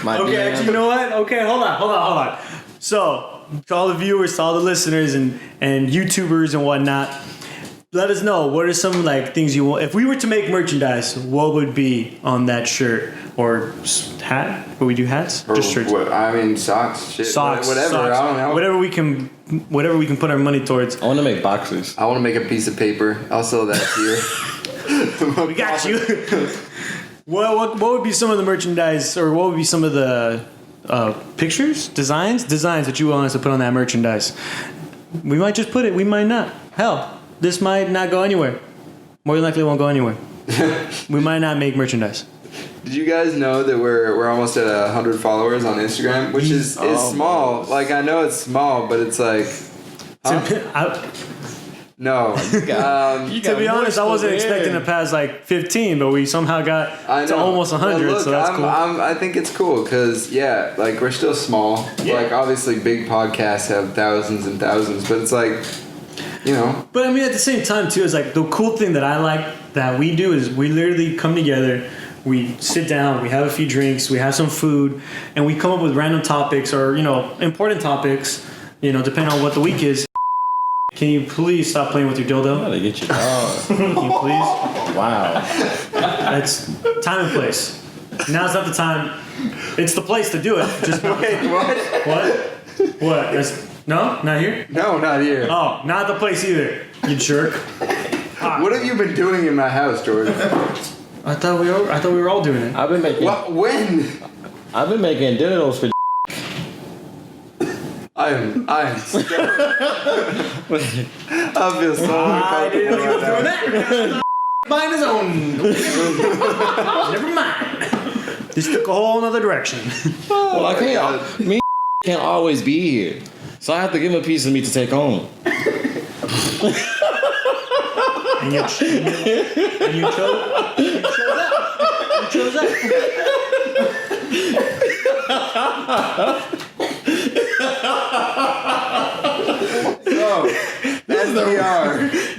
Okay, actually, you know what? Okay, hold on. So, to all the viewers, to all the listeners, and YouTubers and whatnot, let us know what are some like things you want. If we were to make merchandise, what would be on that shirt or hat? Would we do hats? Or Just shirts. I mean, socks. Shit, Socks. Whatever. Socks, I don't know. Whatever we can put our money towards. I want to make boxes. I want to make a piece of paper. I'll sell that to you. We got you. What would be some of the merchandise, or what would be some of the pictures, designs that you want us to put on that merchandise? We might just put it. We might not. Hell, this might not go anywhere. More than likely, it won't go anywhere. We might not make merchandise. Did you guys know that we're almost at 100 followers on Instagram, which is small. Like, I know it's small, but it's like, huh? No. To be honest, I wasn't expecting to pass like 15, but we somehow got to almost 100, look, so that's cool. I think it's cool because, yeah, like, we're still small. Yeah. Like, obviously, big podcasts have thousands and thousands, but it's like, you know. But I mean, at the same time, too, is like the cool thing that I like that we do is we literally come together, we sit down, we have a few drinks, we have some food, and we come up with random topics or, important topics, depending on what the week is. Can you please stop playing with your dildo? I gotta get you dog. Can you please? Wow. That's time and place. Now's not the time. It's the place to do it. Just Wait, what? What? No? Not here? No, not here. Oh, not the place either. You jerk. What have you been doing in my house, Jorge? I thought we were all doing it. I've been making. What? When? I've been making dildos for. I am scared. I feel so I didn't know uncomfortable he was right doing now. that. Mind his own. Never mind. This took a whole other direction. Well, I can't. Me can't always be here, so I have to give him a piece of me to take home. And you chose that. You chose that.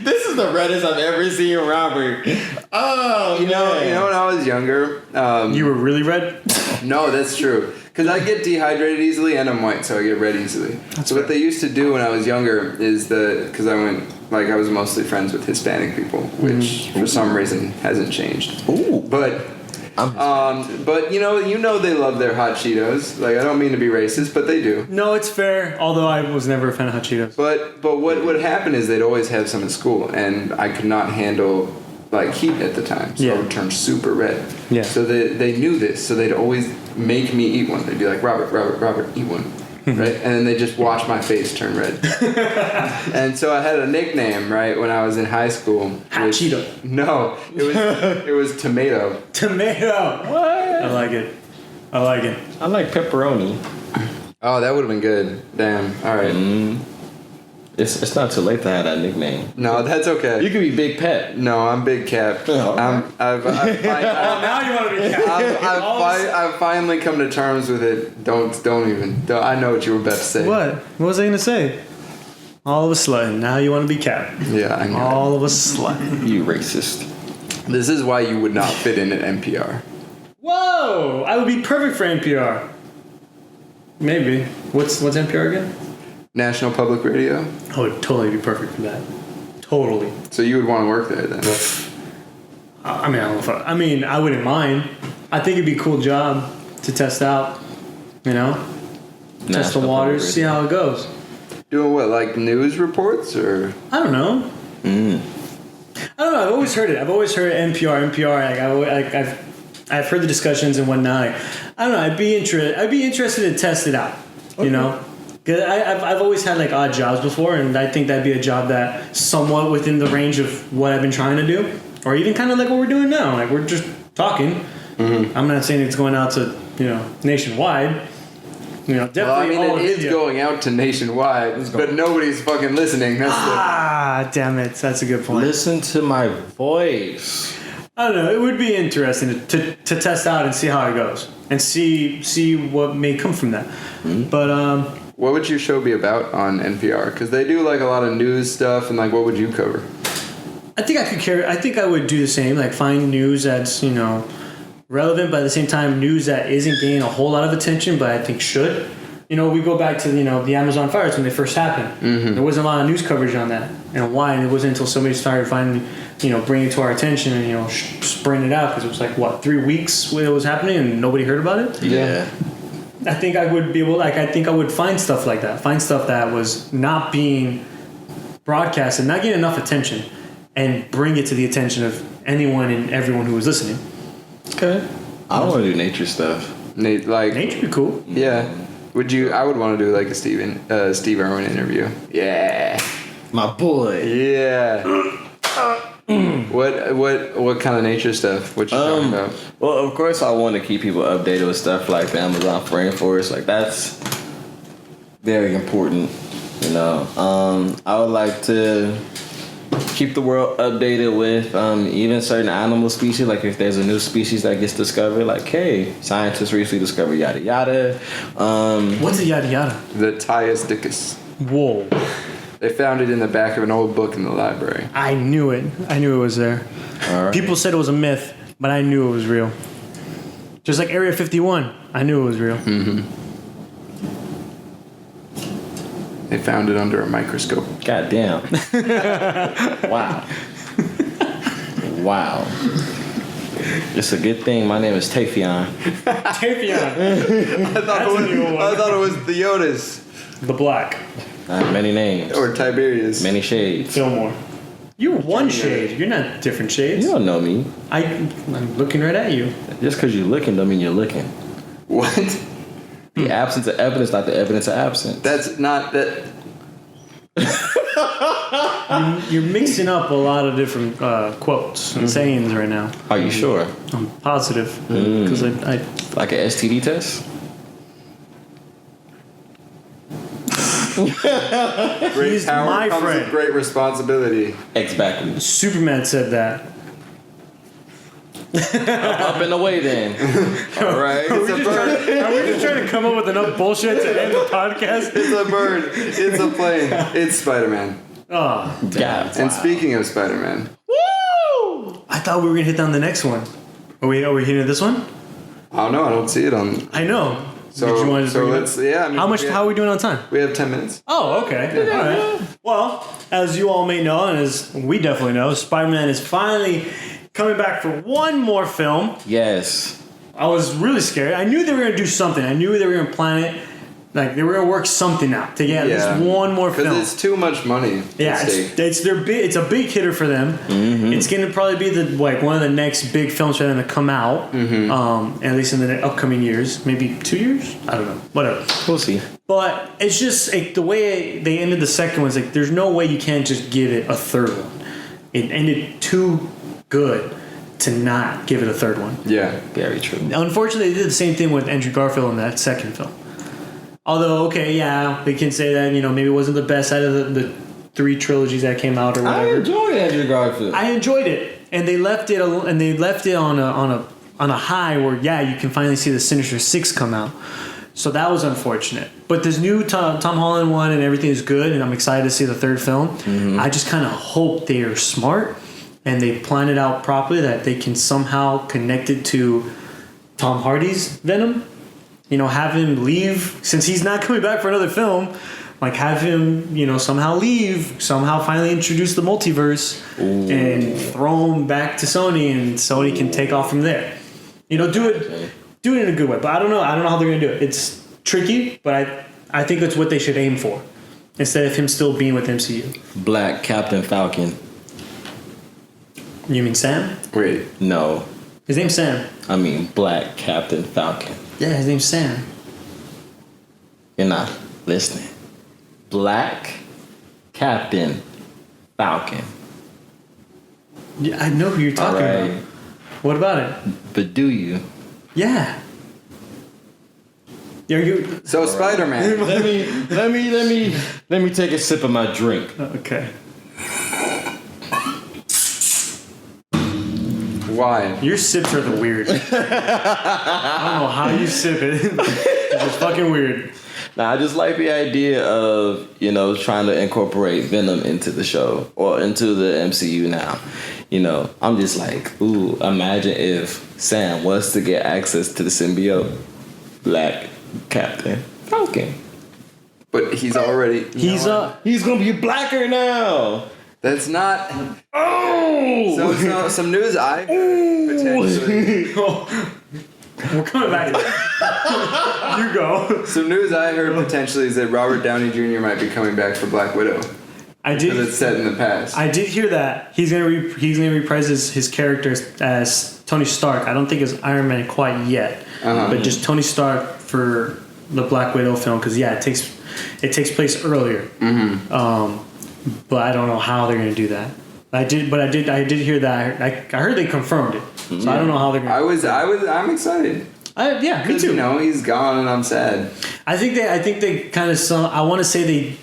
This is the reddest I've ever seen Robert. Oh, You know, when I was younger, You were really red? no, that's true. Because I get dehydrated easily and I'm white, so I get red easily. So what they used to do when I was younger is because I was mostly friends with Hispanic people, which for some reason hasn't changed. Ooh. But you know they love their hot Cheetos. Like, I don't mean to be racist, but they do. No, it's fair. Although I was never a fan of hot Cheetos. But what would happen is they'd always have some at school, and I could not handle like heat at the time, so Yeah. I would turn super red. Yeah. So they knew this, so they'd always make me eat one. They'd be like, Robert, eat one. Right? And then they just watch my face turn red. And so I had a nickname, right, when I was in high school. Hot Cheeto. No, it was Tomato. Tomato. What? I like it. I like pepperoni. Oh, that would have been good. Damn. All right. It's not too late to have that nickname. No, that's okay. You could be Big Pet. No, I'm Big Cap. Oh, Now you want to be I've finally come to terms with it. Don't even. I know what you were about to say. What was I gonna say? All of a sudden, now you want to be Cap. Yeah, I know. All of a sudden. You racist. This is why you would not fit in at NPR. Whoa! I would be perfect for NPR. Maybe. What's NPR again? National Public Radio. I would totally be perfect for that. Totally. So you would want to work there then? I mean, I don't know if I wouldn't mind. I think it'd be a cool job to test out. You know, test the waters, see how it goes. Doing what, like news reports or? I don't know. I don't know. I've always heard it. I've always heard NPR. I've heard the discussions and whatnot. I don't know. I'd be interested to test it out. Okay. You know. Cause I've always had like odd jobs before, and I think that'd be a job that somewhat within the range of what I've been trying to do, or even kind of like what we're doing now. Like we're just talking. Mm-hmm. I'm not saying it's going out to nationwide. Definitely. Well, I mean, it is going out to nationwide, but nobody's fucking listening. Damn it! That's a good point. Listen to my voice. I don't know. It would be interesting to test out and see how it goes, and see what may come from that. Mm-hmm. But what would your show be about on NPR? Because they do like a lot of news stuff, and like, what would you cover? I think I think I would do the same. Like, find news that's relevant, but at the same time, news that isn't getting a whole lot of attention, but I think should. We go back to the Amazon fires when they first happened. Mm-hmm. There wasn't a lot of news coverage on that, and why? And it wasn't until somebody started finally, bringing it to our attention and spreading it out, because it was like 3 weeks when it was happening and nobody heard about it. Yeah. I think I would be able, I think I would find stuff like that. Find stuff that was not being broadcasted, not getting enough attention, and bring it to the attention of anyone and everyone who was listening. Okay. I want to do nature stuff. Nature would be cool. Yeah. Would you? I would want to do like a Steve Irwin interview. Yeah. My boy. Yeah. What kind of nature stuff? What you talking about? Well, of course, I want to keep people updated with stuff like the Amazon rainforest. Like, that's very important. I would like to keep the world updated with even certain animal species. Like, if there's a new species that gets discovered, like, hey, scientists recently discovered yada yada. What's a yada yada? The Tyasticus. Whoa. They found it in the back of an old book in the library. I knew it. I knew it was there. All right. People said it was a myth, but I knew it was real. Just like Area 51, I knew it was real. Mm-hmm. They found it under a microscope. God damn. Wow. Wow. It's a good thing my name is Tafion. Tafion. I thought it was Theotis. The Black. Many names. Or Tiberius. Many shades. Fillmore. You're one shade. You're not different shades. You don't know me. I'm looking right at you. Just because you're looking don't mean you're looking. What? The absence of evidence, not the evidence of absence. That's not that. You're mixing up a lot of different quotes and sayings right now. Are you sure? I'm positive. Because I like an STD test? Great power my comes friend. with great responsibility. Exactly. Superman said that. Up and away then. All right. It's a bird. Are we just trying to come up with enough bullshit to end the podcast? It's a bird. It's a plane. It's Spider-Man. Oh, God. And speaking of Spider-Man. Woo! I thought we were going to hit down the next one. Are we hitting this one? I don't know. I don't see it on. I know. So, did you want to let's. Yeah. I mean, how are we doing on time? We have 10 minutes. Oh, okay. Yeah. All right. Well, as you all may know, and as we definitely know, Spider-Man is finally coming back for one more film. Yes. I was really scared. I knew they were going to do something. I knew they were going to plan it. Like, they were going to work something out to get at least one more film. Because it's too much money. Yeah, it's a big hitter for them. Mm-hmm. It's going to probably be one of the next big films for them to come out. Mm-hmm. At least in the upcoming years, maybe 2 years. I don't know. Whatever. We'll see. But it's just like the way they ended the second one is like there's no way you can't just give it a third one. It ended too good to not give it a third one. Yeah, very true. Unfortunately, they did the same thing with Andrew Garfield in that second film. Although, okay, yeah, we can say that, maybe it wasn't the best out of the 3 trilogies that came out or whatever. I enjoyed Andrew Garfield. I enjoyed it, and they left it on a high where you can finally see the Sinister Six come out. So that was unfortunate. But this new Tom Holland one and everything is good, and I'm excited to see the 3rd film. Mm-hmm. I just kind of hope they are smart and they plan it out properly, that they can somehow connect it to Tom Hardy's Venom. Have him leave, since he's not coming back for another film. Like, have him, somehow leave, somehow finally introduce the multiverse. Ooh. And throw him back to Sony, and Sony can take off from there. Do it in a good way. But I don't know how they're going to do it. It's tricky, but I think that's what they should aim for, instead of him still being with MCU. Black Captain Falcon. You mean Sam? Wait. No. His name's Sam. I mean Black Captain Falcon. Yeah, his name's Sam. You're not listening. Black Captain Falcon. Yeah, I know who you're talking about. What about it? But do you? Yeah. So Spider-Man. let me take a sip of my drink. Okay. Why? Your sips are the weird. I don't know how you sip it. It's just fucking weird. Now, I just like the idea of, trying to incorporate Venom into the show or into the MCU now. I'm just like, ooh, imagine if Sam was to get access to the symbiote, Black Captain Falcon. But he's already... He's going to be blacker now. That's not... Oh! So some news I heard, potentially... We're coming back to that. You go. Some news I heard potentially is that Robert Downey Jr. might be coming back for Black Widow. I did. Because it's set in the past. I did hear that he's gonna reprise his character as Tony Stark. I don't think it's Iron Man quite yet, but just Tony Stark for the Black Widow film, because it takes place earlier. Mm-hmm. But I don't know how they're gonna do that. I did hear that. I heard they confirmed it. So I don't know how they're gonna. I'm excited. Me too. He's gone and I'm sad. I think they kind of I want to say they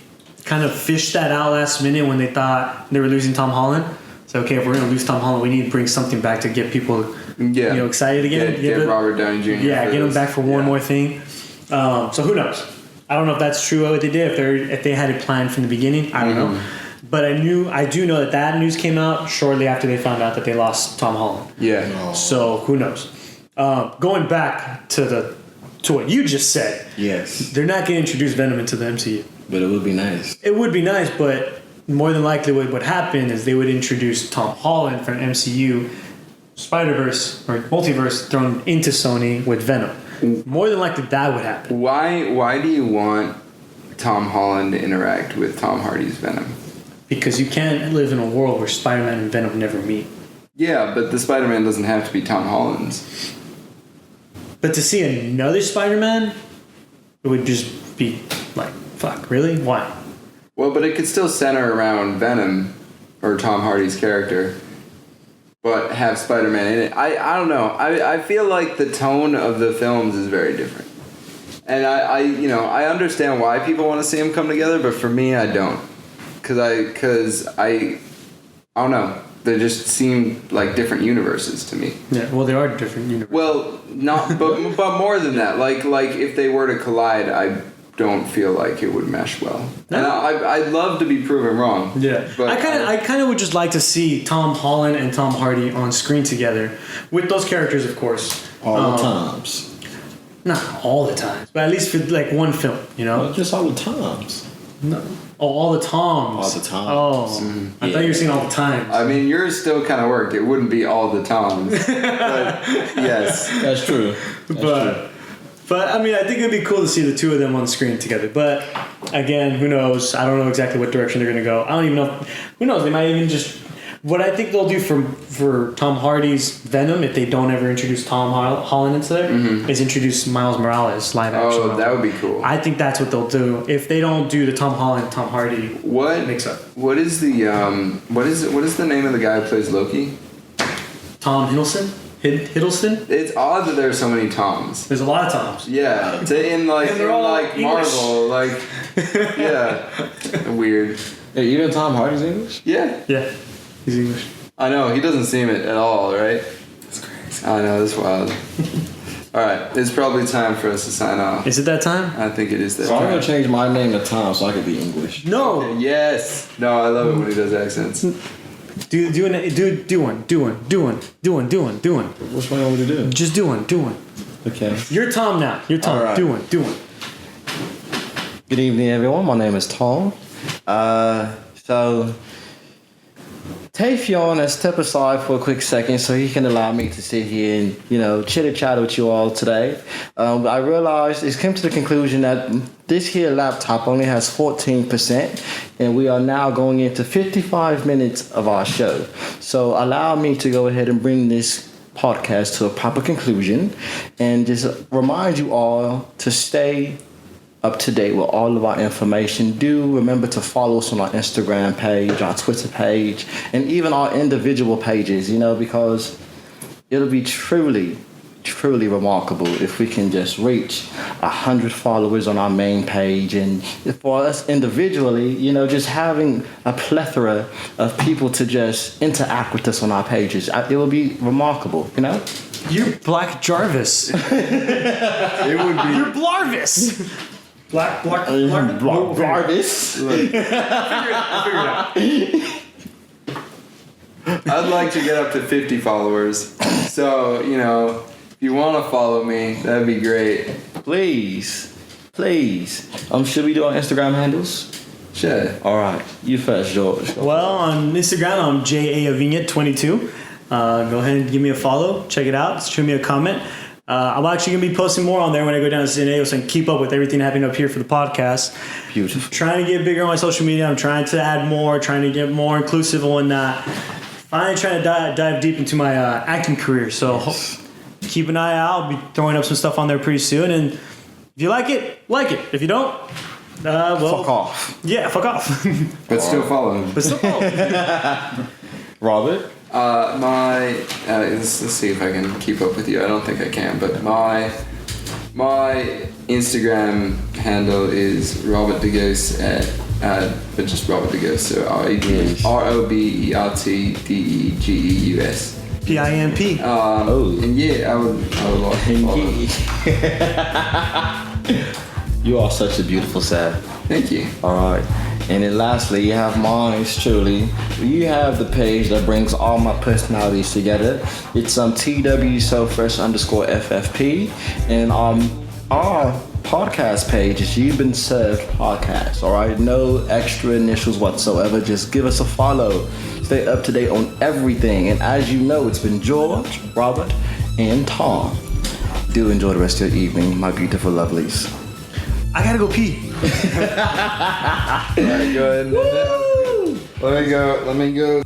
kind of fished that out last minute when they thought they were losing Tom Holland. So okay, if we're gonna lose Tom Holland, we need to bring something back to get people excited again. Get Robert Downey Jr. Yeah, get him back for one more thing. So who knows? I don't know if that's true what they did. If they had it planned from the beginning, I don't know. But I do know that news came out shortly after they found out that they lost Tom Holland. Yeah. Oh. So who knows? Going back to what you just said. Yes. They're not going to introduce Venom into the MCU. But it would be nice. It would be nice, but more than likely what would happen is they would introduce Tom Holland from MCU, Spider-Verse or Multiverse thrown into Sony with Venom. More than likely that would happen. Why do you want Tom Holland to interact with Tom Hardy's Venom? Because you can't live in a world where Spider-Man and Venom never meet. Yeah, but the Spider-Man doesn't have to be Tom Holland's. But to see another Spider-Man, it would just be like, fuck, really? Why? Well, but it could still center around Venom or Tom Hardy's character, but have Spider-Man in it. I don't know. I feel like the tone of the films is very different. And I understand why people want to see them come together, but for me, I don't. Because I don't know. They just seem like different universes to me. Yeah, well, they are different universes. Well, not, but more than that. Like if they were to collide, I don't feel like it would mesh well. No. And I'd love to be proven wrong. Yeah, but I kind of would just like to see Tom Holland and Tom Hardy on screen together with those characters, of course. All the times. Not all the times, but at least for like one film, Well, just all the times. No. Oh, all the Toms. All the Toms. Oh, I thought you were saying all the times. I mean, yours still kind of worked. It wouldn't be all the Toms. But yes. That's true. But I mean, I think it'd be cool to see the two of them on screen together. But again, who knows? I don't know exactly what direction they're going to go. I don't even know. Who knows? They might even just... What I think they'll do for Tom Hardy's Venom, if they don't ever introduce Tom Holland into there, is introduce Miles Morales live action. Oh, that would be cool. I think that's what they'll do. If they don't do the Tom Holland, Tom Hardy mix up. What is the what is the name of the guy who plays Loki? Tom Hiddleston? Hiddleston? It's odd that there are so many Toms. There's a lot of Toms. Yeah, in they're all English. Marvel, like yeah, weird. Yeah, even Tom Hardy's English? Yeah, Yeah, he's English. I know he doesn't seem it at all, right? That's crazy. I know, that's wild. All right, it's probably time for us to sign off. Is it that time? I think it is that So I'm time. gonna change my name to Tom so I can be English. No. Okay, yes. No, I love it when he does accents. Do one. Which one you want me to do? Just do one. Okay. You're Tom now. You're Tom. All right. Do one. Good evening, everyone. My name is Tom. So, Tafion has stepped aside for a quick second so he can allow me to sit here and, chitter-chat with you all today. I realized, it came to the conclusion that this here laptop only has 14%, and we are now going into 55 minutes of our show. So, allow me to go ahead and bring this podcast to a proper conclusion and just remind you all to stay up to date with all of our information. Do remember to follow us on our Instagram page, our Twitter page, and even our individual pages, because it'll be truly remarkable if we can just reach 100 followers on our main page, and for us individually, just having a plethora of people to just interact with us on our pages. It will be remarkable, You're Black Jarvis. It would be. You're Blarvis. Jarvis. Figure it out. I'd like to get up to 50 followers. So, if you want to follow me, that'd be great. Please. Should we do our Instagram handles? Sure. All right, you first, George. Well, on Instagram, I'm JAAvignette22. Go ahead and give me a follow. Check it out. Shoot me a comment. I'm actually going to be posting more on there when I go down to San Diego so I can keep up with everything happening up here for the podcast. Beautiful. Trying to get bigger on my social media. I'm trying to add more, trying to get more inclusive and whatnot. Finally trying to dive deep into my acting career. So keep an eye out. I'll be throwing up some stuff on there pretty soon. And if you like it, like it. If you don't, well... Fuck off. Yeah, fuck off. But still follow him. But still follow. Robert? Let's see if I can keep up with you. I don't think I can, but my Instagram handle is Robert DeGose but just Robert DeGose, so RobertDegeus. PIMP. And yeah, I would like to follow. You are such a beautiful sad. Thank you. All right. And then lastly, you have mine truly. You have the page that brings all my personalities together. It's TWSoFresh_FFP. And our podcast page is You've Been Served Podcast. All right. No extra initials whatsoever. Just give us a follow. Stay up to date on everything. And as you know, it's been George, Robert, and Tom. Do enjoy the rest of your evening, my beautiful lovelies. I gotta go pee. All right, go ahead. Let me go.